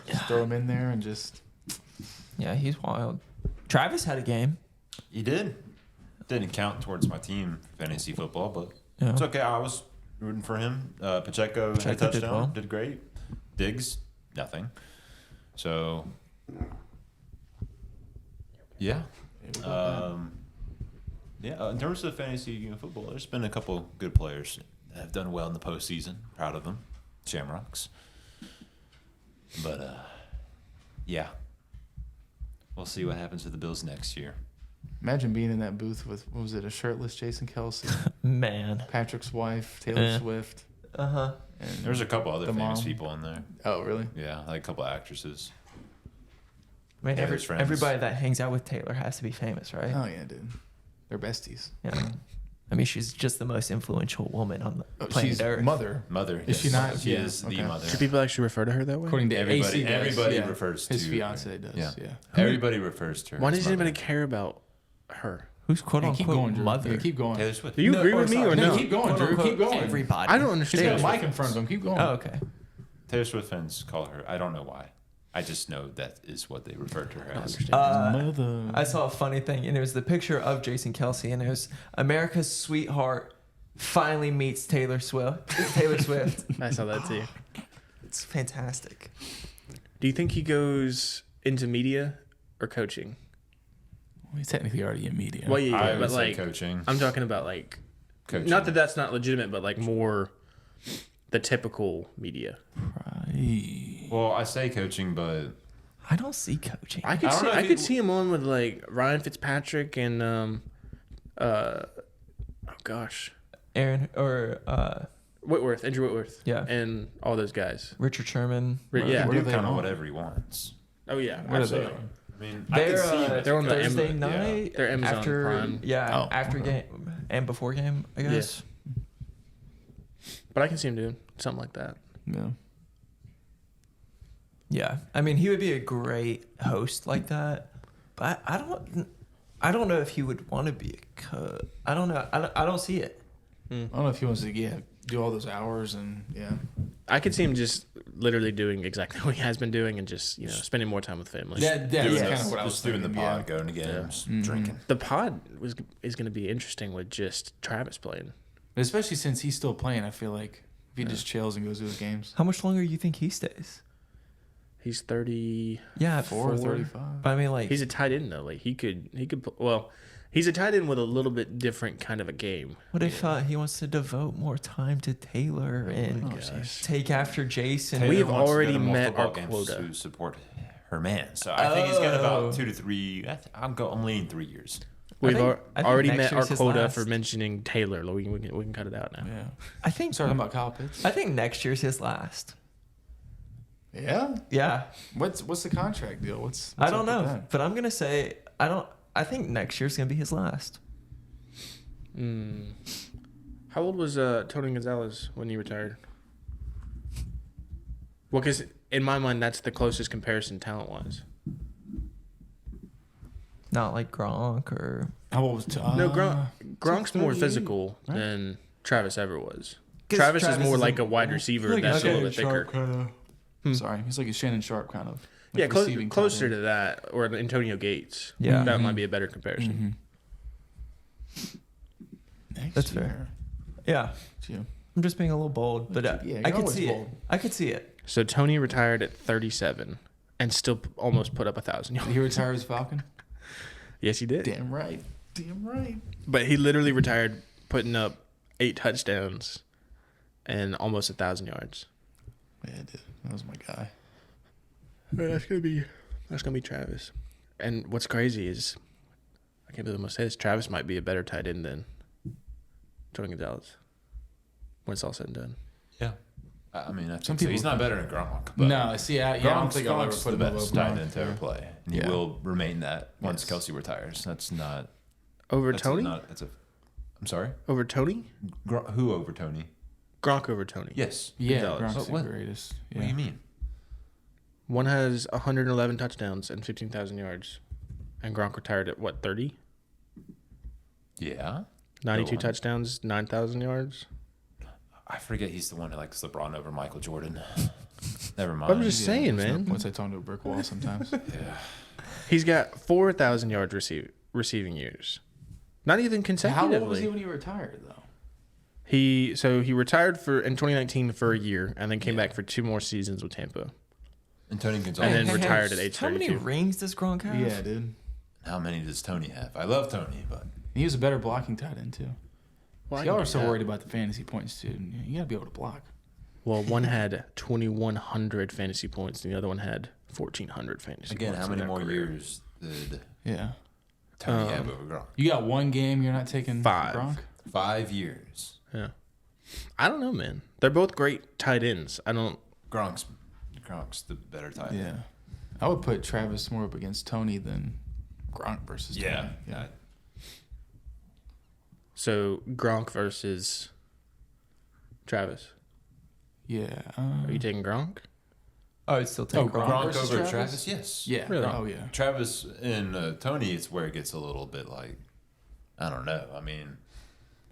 Just throw him in there and just. Yeah, he's wild. Travis had a game. He did. Didn't count towards my team fantasy football, but Yeah. it's okay. I was rooting for him. Pacheco had a Pacheco did touchdown. well. Did great. Diggs, nothing. So, yeah. In terms of fantasy football, there's been a couple good players that have done well in the postseason. Proud of them. Shamrocks. But, yeah. We'll see what happens with the Bills next year. Imagine being in that booth with, what was it, a shirtless Jason Kelsey, Man. Patrick's wife, Taylor Yeah. Swift. Uh-huh. And There's a couple other The famous mom. people in there. Oh, really? Yeah, like a couple of actresses. I mean, Taylor's friends. everybody that hangs out with Taylor has to be famous, right? Oh, yeah, dude. They're besties. Yeah. I mean, she's just the most influential woman on the planet She's Earth. mother. Mother. Is she not? She Yeah, is the okay. mother. Do people actually refer to her that way? According to Everybody, AC does, everybody yeah. refers to His fiance does. Yeah. Yeah. Everybody refers to her. Why as does mother. anybody care about her? Who's quote Hey, unquote keep going, Drew. mother? Yeah, keep going. Taylor Swift. Do you agree or with me sorry, or No, no? keep going, Quote Drew. unquote Keep going. Everybody. I don't He's got understand. a mic in front of him. Keep going. Oh, okay. Taylor Swift fans call her. I don't know why. I just know that is what they refer to her as. Mother. I saw a funny thing, and it was the picture of Jason Kelsey, and it was America's sweetheart finally meets Taylor Swift. Taylor Swift. I saw that too. It's fantastic. Do you think he goes into media or coaching? Well, he's technically already in media. Well, yeah, I would but say like coaching. I'm talking about like Coaching. not that that's not legitimate, but like more the typical media. Right. Well, I say coaching, but I don't see coaching. I could I don't see know if I he- could see him on with like Ryan Fitzpatrick and oh gosh, Aaron or Whitworth, Andrew Whitworth, Yeah. and all those guys. Richard Sherman. Yeah. he can Where do are they kind of on? whatever he wants. Oh yeah, What are they? absolutely. I mean, They're, I can see him. they're on the Thursday Am- night. They're Amazon after, Prime. Yeah, Oh, after okay. game and before game, I guess. Yes. But I can see him doing something like that. Yeah. Yeah, I mean, he would be a great host like that, but I don't know if he would want to be a coach. I don't know. I don't see it. I don't know if he wants to do all those hours and I could see him just literally doing exactly what he has been doing and just spending more time with family. that's Doing kind this- of what I was just doing the thinking, pod, going to games, drinking. The pod is going to be interesting with just Travis playing. But especially since he's still playing, I feel like if he just chills and goes to his games. How much longer do you think he stays? He's 30. Yeah, 35. But I mean, like, He's a tight end though. Like he could well, he's a tight end with a little bit different kind of a game. what if he wants to devote more time to Taylor and gosh. take after Jason? We have Taylor wants to already go to more met football our games quota. to support her man. So I think he's got Oh. about 2 to 3. I'm leaning 3 years. We've I think already next met our year's his quota last. for mentioning Taylor. Like, we can cut it out now. Yeah. I think. Talking about Kyle Pitts. I think next year's his last. Yeah. Yeah, What's the contract deal? What's I don't up with know, that? but I'm gonna say I don't. I think next year's gonna be his last. How old was Tony Gonzalez when he retired? Well, because in my mind, that's the closest comparison talent-wise. Not like Gronk or. How old was No, Gronk's more 38, physical right? than Travis ever was. 'Cause Travis is Travis more is like a- a wide receiver that's a little bit thicker. Sorry, he's like a Shannon Sharp kind of. Like Yeah, receiving closer tight to that, or an Antonio Gates. Yeah. That might be a better comparison. end. Next That's year. fair. Yeah. It's you. I'm just being a little bold, but Yeah, I you're could always see bold. it. I could see it. So Tony retired at 37 and still almost put up 1,000 yards. Did he retire as Falcon? Yes, he did. Damn right. Damn right. But he literally retired putting up 8 touchdowns and almost 1,000 yards. Yeah, dude. That was my guy. That's gonna be Travis. And what's crazy is, I can't believe I'm gonna say this, Travis might be a better tight end than Tony Gonzalez when it's all said and done. Yeah. I mean, I think Some so. people He's not think- better than Gronk. But No, see, I don't think I'll ever Gronk's put the him best above tight Gronk. end to ever play. And he Yeah. will remain that once Yes. Kelsey retires. That's not. Over That's Tony? I'm sorry? Over Tony? Who over Tony? Gronk over Tony. Yes. Yeah, Gonzalez. Gronk's What? the greatest. Yeah. What do you mean? One has 111 touchdowns and 15,000 yards. And Gronk retired at what, 30? Yeah. 92 Go on. touchdowns, 9,000 yards. I forget he's the one who likes LeBron over Michael Jordan. Never mind. I'm just saying, there's no man. points I talk to a brick wall sometimes. Yeah. He's got 4,000 yard receiving years. Not even How consecutively. old was he when he retired, though? He retired in 2019 for a year and then came back for 2 more seasons with Tampa. And Tony Gonzalez. And then retired at age How many 32. rings does Gronk have? Yeah, dude. How many does Tony have? I love Tony, but He was a better blocking tight end, too. Well, I Y'all can are do so that. worried about the fantasy points, too. You got to be able to block. Well, one had 2,100 fantasy points and the other one had 1,400 fantasy again, points. how in many their more career. years did Yeah. Tony have over Gronk? You got one game you're not taking 5. Gronk? 5 years. Yeah. I don't know, man. They're both great tight ends. Gronk's the better tight end. Yeah. I would put Travis more up against Tony than Gronk versus Yeah. Tony. Yeah. So Gronk versus Travis. Yeah. Are you taking Gronk? I would still take Oh, Gronk. Gronk Gronk versus over Travis? Travis? Yes. Yeah. Really? Oh, yeah. Travis and Tony, it's where it gets a little bit like, I don't know. I mean,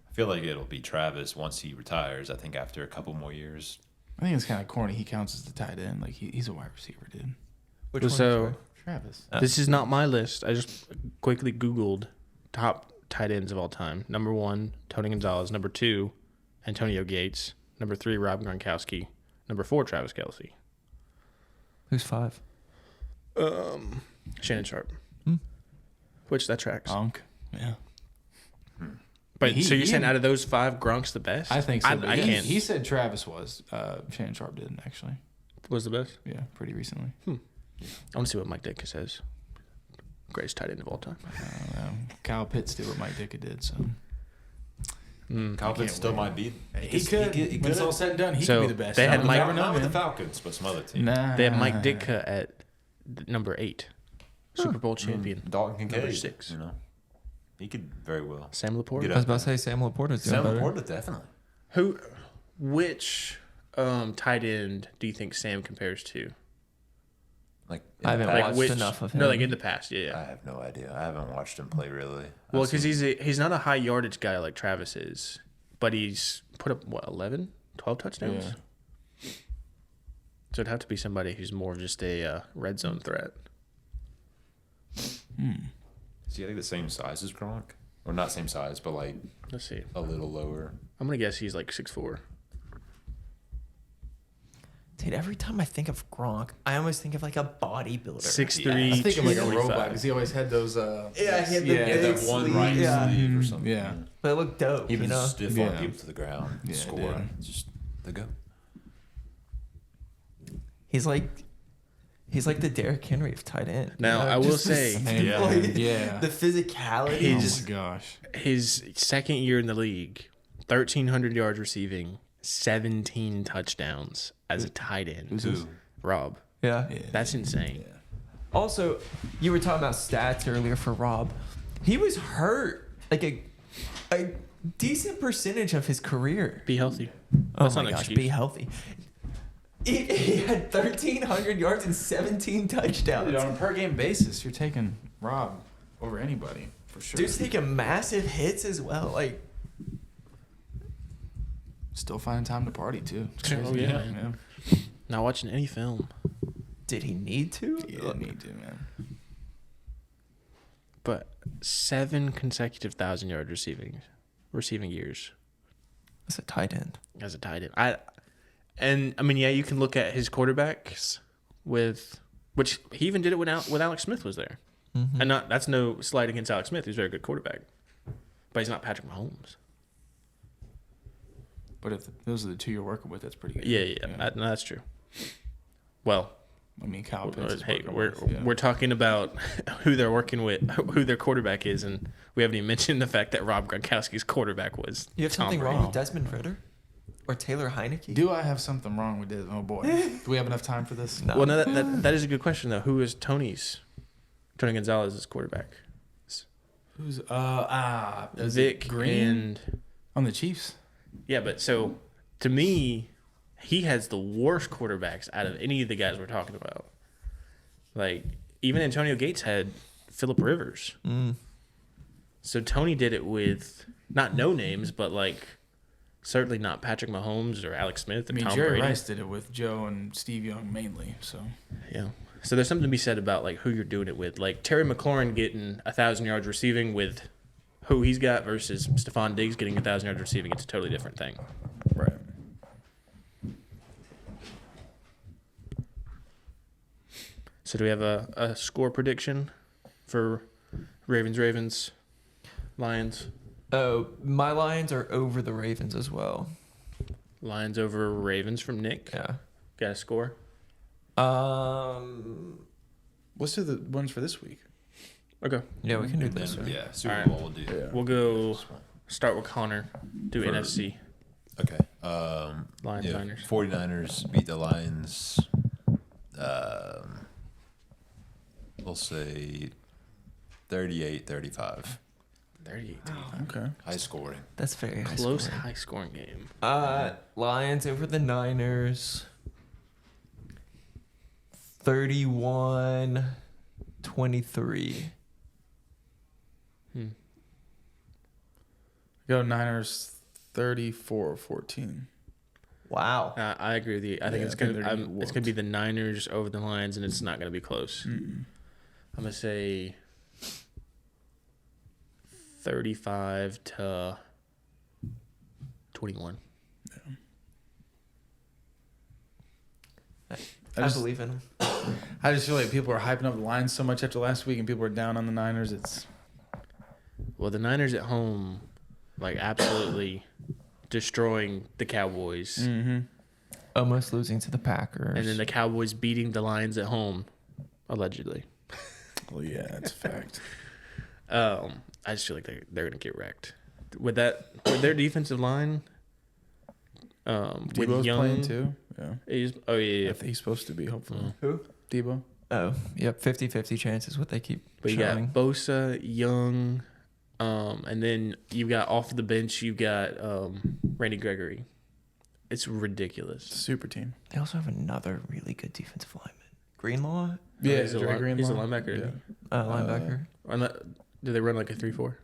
I feel like it'll be Travis once he retires. I think after a couple more years. I think it's kind of corny. He counts as the tight end. Like, he's a wide receiver, dude. Which one, So sorry? Travis. this is not my list. I just quickly Googled top tight ends of all time. Number 1, Tony Gonzalez. Number 2, Antonio Gates. Number 3, Rob Gronkowski. Number 4, Travis Kelce. Who's 5? Shannon Sharp. Hmm. Which that tracks. Gronk. Yeah. But he- so you're he- saying out of those 5, Gronk's the best? I think so. I, but I he, can't. He said Travis was. Shannon Sharp didn't, actually. Was the best? Yeah, pretty recently. I want to see what Mike Ditka says. Greatest tight end of all time. I don't know. Kyle Pitts did what Mike Ditka did, so. Kyle Pitts still might be. He could. When it's all said and done, he So, could be the best. they had I'll Mike- never know, Not with the man. Falcons, but some other team. Nah. They have Mike Ditka at number 8. Super Bowl champion. Dalton Kincaid. Number 6. You know, he could very well. Sam Laporte. Get I was about to say Sam Laporta's doing Sam better. Laporta, definitely. Which tight end do you think Sam compares to? Like I haven't I watched enough of him. No, like in the past, yeah. have no idea. I haven't watched him play really. Well, I've because seen- he's not a high yardage guy like Travis is, but he's put up, 11, 12 touchdowns? Yeah. So it'd have to be somebody who's more of just a red zone threat. is he like the same size as Gronk, or not same size, but like Let's see. a little lower? I'm going to guess he's like 6'4". Dude, every time I think of Gronk, I almost think of like a bodybuilder. 6'3", I think of like a 245. robot because he always had those. Yeah, he had the yeah, big that one sleeve, right yeah. sleeve or something. Yeah. But it looked dope, He was you know? stiff Yeah. on people to the ground. Yeah, Score. dude. Just the go. He's like the Derrick Henry of tight end. you Now, know? I will Just the say- speed, Yeah. like, Yeah. the physicality. His- Oh my gosh. His second year in the league, 1,300 yards receiving, 17 touchdowns as a tight end. Who's this? Rob. Yeah. That's insane. Also, you were talking about stats earlier for Rob. He was hurt like a decent percentage of his career. Be healthy. Oh That's my not an gosh, excuse. be healthy. He had 1,300 yards and 17 touchdowns. Dude, on a per game basis, you're taking Rob over anybody for sure. Dude's taking massive hits as well. Like, Still finding time to party too. It's Oh, crazy. yeah. Not watching any film. did he need to? He didn't need to, man. But 7 consecutive 1,000-yard receiving years That's a tight end. as a tight end. I mean, yeah, you can look at his quarterbacks which he even did it when Alex Smith was there. Mm-hmm. And that's no slight against Alex Smith. He's a very good quarterback. But he's not Patrick Mahomes. But if those are the two you're working with, that's pretty good. Yeah. No, that's true. Well, I mean, Kyle Pitts is hey, working we're with, yeah. we're talking about who they're working with, who their quarterback is, and we haven't even mentioned the fact that Rob Gronkowski's quarterback was You have Tom something Brady. wrong with Desmond Ritter? Or Taylor Heineke? Do I have something wrong with this? Oh boy, do we have enough time for this? No. Well, no, that is a good question though. Who is Tony Gonzalez's quarterback? Who's is Vic it Green and on the Chiefs? yeah, but so to me, he has the worst quarterbacks out of any of the guys we're talking about. Like even Antonio Gates had Phillip Rivers. So Tony did it with not no names, but like certainly not Patrick Mahomes or Alex Smith or I mean, Tom Jerry Brady. Rice did it with Joe and Steve Young mainly. So Yeah. So there's something to be said about like who you're doing it with. Like Terry McLaurin getting 1,000 yards receiving with who he's got versus Stephon Diggs getting 1,000 yards receiving. It's a totally different thing. right. So do we have a score prediction for Ravens, Lions? Oh, my Lions are over the Ravens as well. Lions over Ravens from Nick. Yeah. Got a score? Let's do the ones for this week. Okay. Yeah, we can do And this then, one. yeah, Super Alright. Bowl will do. Yeah. We'll go start with Connor. Do For- NFC. Okay. Lions, yeah, Niners. 49ers beat the Lions. We'll say 38-35. 38. Okay. High scoring. That's very high Close, scoring. high-scoring game. Lions over the Niners. 31-23. Go Niners 34-14. Wow. I agree with you. I think Yeah, it's I think they're gonna gonna get it's gonna be whooped. the Niners over the Lions, and it's not gonna be close. I'm gonna say 35-21. I believe in him. I just feel like people are hyping up the Lions so much after last week, and people are down on the Niners. It's Well, the Niners at home, like absolutely destroying the Cowboys, Almost losing to the Packers. and then the Cowboys beating the Lions at home, allegedly. well, yeah, it's a fact. I just feel like they're gonna get wrecked with their defensive line. With Debo's Young, playing too. Yeah, yeah. I think he's supposed to be. Hopefully, Who? Debo. Oh, yep. 50-50 chance is what they keep But you showing. got Bosa, Young, and then you got off the bench. You got Randy Gregory. It's ridiculous. Super team. They also have another really good defensive lineman. Greenlaw? Yeah, he's a Dre Greenlaw. he's a linebacker. isn't he? Linebacker? Or not, do they run like a 3-4?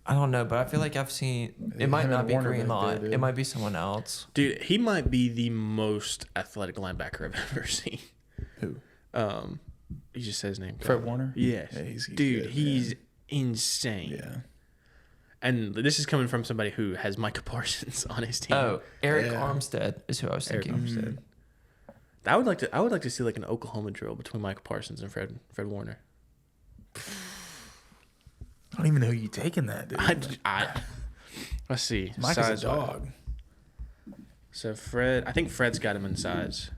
I don't know, but I feel like I've seen... Yeah, It might him not and be Warner back Greenlaw. there, dude. It might be someone else. Dude, he might be the most athletic linebacker I've ever seen. Who? He just said his name. Fred Warner. Yes. Yeah, he's Dude, good, he's man. insane. Yeah. And this is coming from somebody who has Micah Parsons on his team. Oh, Eric Yeah. Armstead is who I was Eric thinking. Armstead. I would like to see like an Oklahoma drill between Micah Parsons and Fred Warner. I don't even know who you taking that, dude. Let's see. Mike is a Size-wise. dog. So I think Fred's got him in size.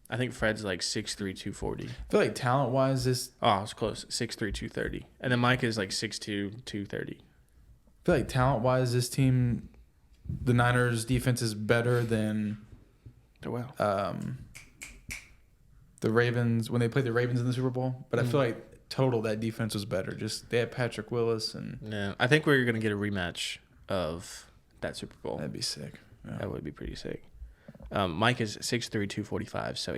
I think Fred's like 6'3", 240. I feel like talent wise, this. Oh, I was close. 6'3", 230. And then Mike is like 6'2", 230. I feel like talent wise, this team, the Niners defense is better than Oh, wow. the Ravens when they played the Ravens in the Super Bowl. But I feel like total that defense was better. Just they had Patrick Willis, and Yeah, I think we're going to get a rematch of that Super Bowl. that'd be sick. Yeah. That would be pretty sick. Mike is 6'3", 245. So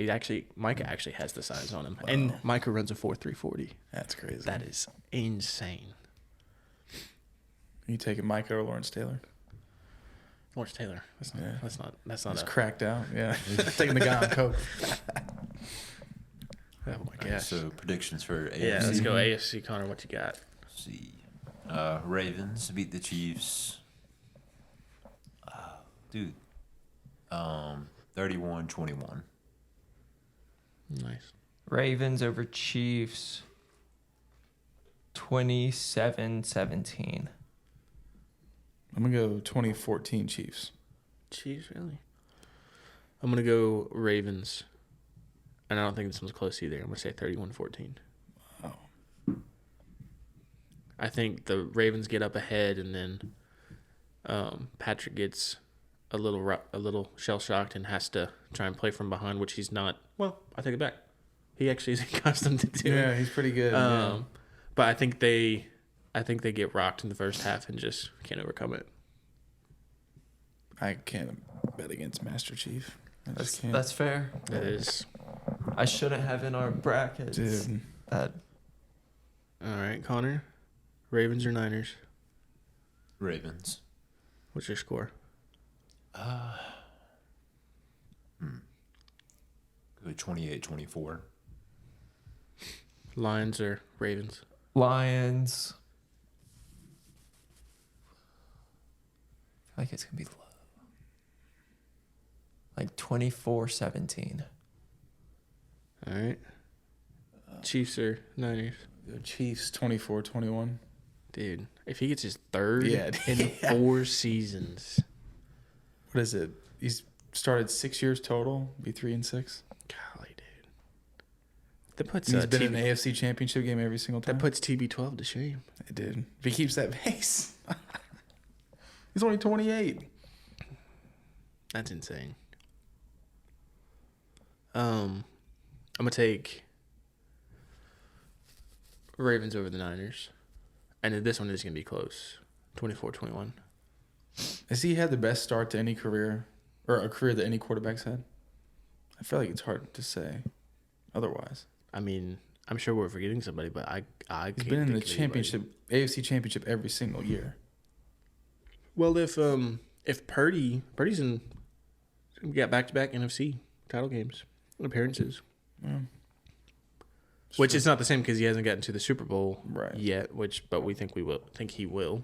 Micah actually has the size on him, and Micah runs a 4.3 40. That's crazy. That is insane. You taking Micah or Lawrence Taylor? Lawrence Taylor. That's not He's cracked out. Yeah, taking the guy on coke. Oh my gosh. So predictions for AFC. Yeah, let's go AFC. Connor, what you got? Let's see. Ravens beat the Chiefs. Dude. 31-21. Nice. Ravens over Chiefs. 27-17. I'm gonna go 2014 Chiefs. Chiefs, really? I'm gonna go Ravens, and I don't think this one's close either. I'm gonna say 31-14. Oh. I think the Ravens get up ahead, and then Patrick gets a little shell shocked and has to try and play from behind, which he's not. Well, I take it back. He actually is accustomed to doing. Yeah, he's pretty good. But I think they get rocked in the first half and just can't overcome it. I can't bet against Master Chief. I just can't. That's fair. That is. I shouldn't have in our brackets. Dude. That All right, Connor. Ravens or Niners? Ravens. What's your score? Go 28-24. Lions or Ravens? Lions. I feel like it's gonna be low. Like 24-17. All right. Chiefs or Niners? The Chiefs 24-21. Dude, if he gets his third Yeah. in 4 seasons. What is it? He's started 6 years total. Be 3-6. Golly, dude. That puts He's been TB, in an AFC Championship game every single time. that puts TB12 to shame. It did. If he keeps that pace, he's only 28. That's insane. I'm gonna take Ravens over the Niners, and then this one is gonna be close, 24-21. Has he had the best start to any career, or a career that any quarterback's had? I feel like it's hard to say otherwise. I mean, I'm sure we're forgetting somebody, but I He's can't been in the think of anybody. championship, AFC Championship every single year. Well, if Purdy's we got back-to-back NFC title games appearances, which is not the same because he hasn't gotten to the Super Bowl yet. But we think he will.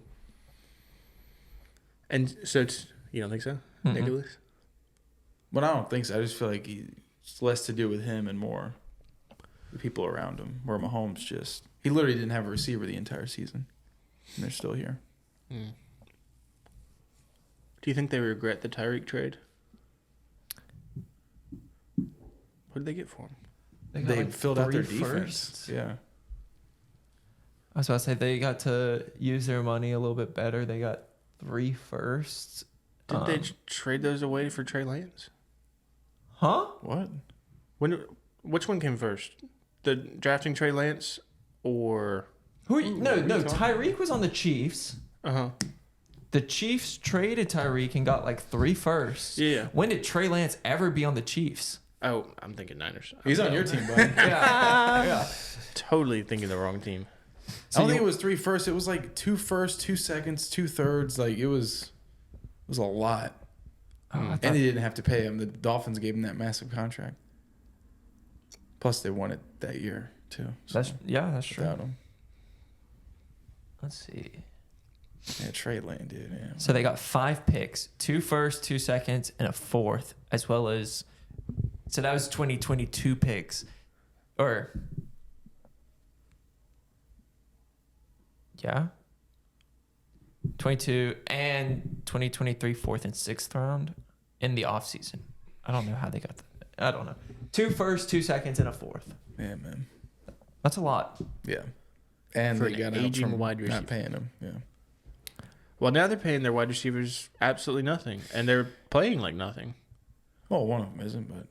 And so you don't think so, Nicholas? But I don't think so. I just feel like it's less to do with him and more the people around him. Where Mahomes he literally didn't have a receiver the entire season, and they're still here. Do you think they regret the Tyreek trade? What did they get for him? They filled out their 3 defense. firsts. Yeah. I was about to say they got to use their money a little bit better. They got 3 firsts. Did they trade those away for Trey Lance? Huh? What? Which one came first? The drafting Trey Lance or Who? Are you? No. talking? Tyreek was on the Chiefs. The Chiefs traded Tyreek and got like 3 firsts. Yeah. When did Trey Lance ever be on the Chiefs? Oh, I'm thinking Niners. He's on your team, buddy. Yeah. Totally thinking the wrong team. I don't think it was 3 firsts. It was like 2 firsts, 2 seconds, 2 thirds. Like it was a lot. And they didn't have to pay him. The Dolphins gave him that massive contract. Plus, they won it that year too. So That's true. without him. Let's see. Yeah, Trey Lane, dude. Yeah. So they got 5 picks, 2 firsts, 2 seconds, and a 4th, as well as. So that was 2022 picks, or. Yeah. 22 and 2023 4th and 6th round in the offseason. I don't know how they got that. I don't know. 2 firsts, 2 seconds, and a 4th. Yeah, man. That's a lot. Yeah. And For they an got out aging from wide receiver. not paying him. Yeah. Well, now they're paying their wide receivers absolutely nothing, and they're playing like nothing. Well, one of them isn't, but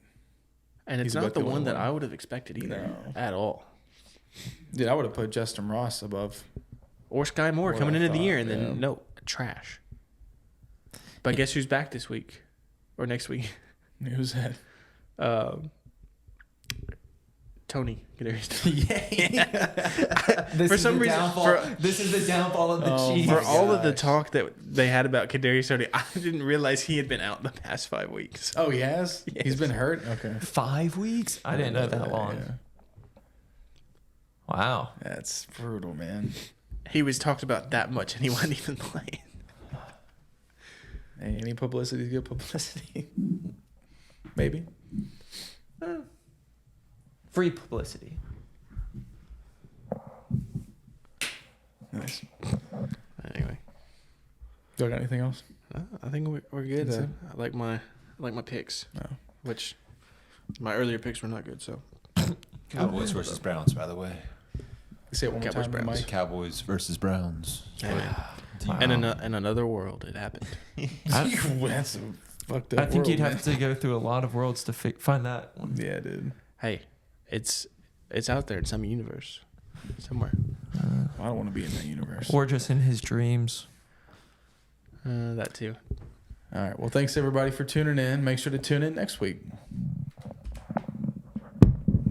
And it's He's not about the the one only that one. I would have expected either No. at all. dude, I would have put Justin Ross above. Or Sky Moore What coming I into the thought, year, and yeah. then no, trash. But guess who's back this week or next week? Who's that? Tony. This For is some the reason, downfall. This is the downfall of the Chiefs. For all of the talk that they had about Kadarius Toney, I didn't realize he had been out in the past 5 weeks. Oh, he has? Yes. He's been hurt? Okay. 5 weeks? I didn't know that long. Yeah. Wow. That's brutal, man. He was talked about that much, and he wasn't even playing. Hey, any publicity is good publicity. Maybe. Free publicity. Nice. Anyway, Y'all got anything else? I think we're good. That's it? I like my picks, No. which my earlier picks were not good. So Cowboys versus Browns, by the way. Say it one more Cowboys, time, Browns. Mike. Cowboys versus Browns. Wow. And in another world, it happened. That's a fucked up I think world, you'd man. have to go through a lot of worlds to find that one. Yeah, dude. Hey, it's out there in some universe, somewhere. I don't want to be in that universe. Or just in his dreams. That too. All right. Well, thanks everybody for tuning in. Make sure to tune in next week.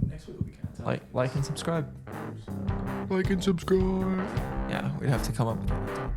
Next week will be kind of tough. Like and subscribe. Like and subscribe. Yeah, we'd have to come up with that.